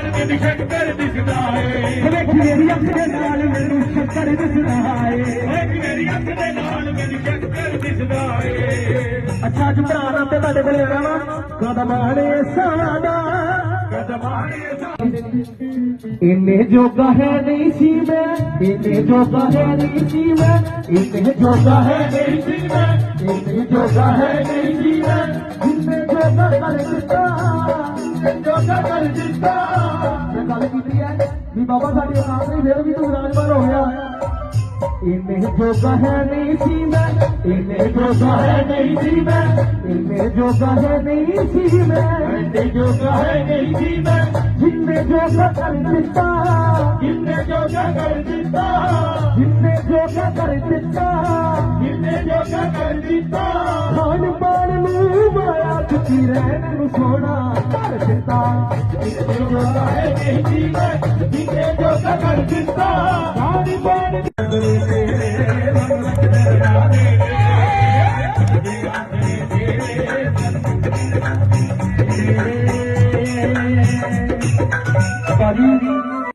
ਮੈਨੂੰ ਸ਼ੱਕਰ ਦਿਸਦਾ ਏ ਵੇਖ ਮੇਰੀ ਅੱਖ ਦੇ ਨਾਲ ਮੈਨੂੰ ਸ਼ੱਕਰ ਦਿਸਦਾ ਏ ਵੇਖ ਮੇਰੀ ਅੱਖ ਦੇ ਨਾਲ ਮੈਨੂੰ ਸ਼ੱਕਰ ਦਿਸਦਾ ਏ ਅੱਛਾ ਅੱਜ ਭਰਾ ਤੇ ਤੁਹਾਡੇ ਕੋਲੇ ਆਣਾ ਵਾ ਕਦਮਾਣੇ ਸਾਦਾ ਕਦਮਾਣੇ ਇੰਨੇ ਜੋਗਾ ਹੈ ਨਹੀਂ ਸੀ ਮੈਂ ਇੰਨੇ ਜੋਗਾ ਹੈ ਨਹੀਂ ਸੀ ਮੈਂ ਇੰਨੇ ਜੋਗਾ ਹੈ ਨਹੀਂ ਸੀ ਮੈਂ ਇੰਨੇ ਜੋਗਾ ਹੈ ਨਹੀਂ ਸੀ ਮੈਂ ਜਿੰਨੇ ਜੋਗਾ ਕਰ ਦਿੱਤਾ ਜੋਗਾ ਕਰ ਦਿੱਤਾ ਮੈਂ ਗੱਲ ਕੀਤੀ ਹੈ ਵੀ ਬਾਬਾ ਸਾਡੀ ਔਕਾਤ ਨਹੀਂ ਫਿਰ ਵੀ ਤੂੰ ਰਾਜਪਾਲ ਹੋ ਗਿਆ ਇੰਨੇ ਜੋਗਾ ਹੈ ਨਹੀਂ ਸੀ ਮੈਂ ਇੰਨੇ ਜੋਗਾ ਹੈ ਨਹੀਂ ਸੀ ਮੈਂ ਇੰਨੇ ਜੋਗਾ ਹੈ ਨਹੀਂ ਸੀ ਮੈਂ ਇੰਨੇ ਜੋਗਾ ਹੈ ਨਹੀਂ ਸੀ ਮੈਂ ਜਿੰਨੇ ਜੋਗਾ ਕਰ ਦਿੱਤਾ ਜਿੰਨੇ ਜੋਗਾ ਕਰ ਦਿੱਤਾ ਜਿੰਨੇ ਜੋਗਾ ਕਰ ਦਿੱਤਾ ਜਿੰਨੇ ਜੋਗਾ ਕਰ ਦਿੱਤਾ ਖਾਣ ਪਾਣ ਨੂੰ ਮਾਇਆ ਚੁੱਕੀ ਰਹਿਣ ਨੂੰ ਸੋਨਾ ਕਰ ਦਿੱਤਾ ਜਿੰਨੇ ਜੋਗਾ ਹੈ ਨਹੀਂ ਸੀ ਮੈਂ ਜਿੰਨੇ ਜੋਗਾ ਕਰ ਦਿੱਤਾ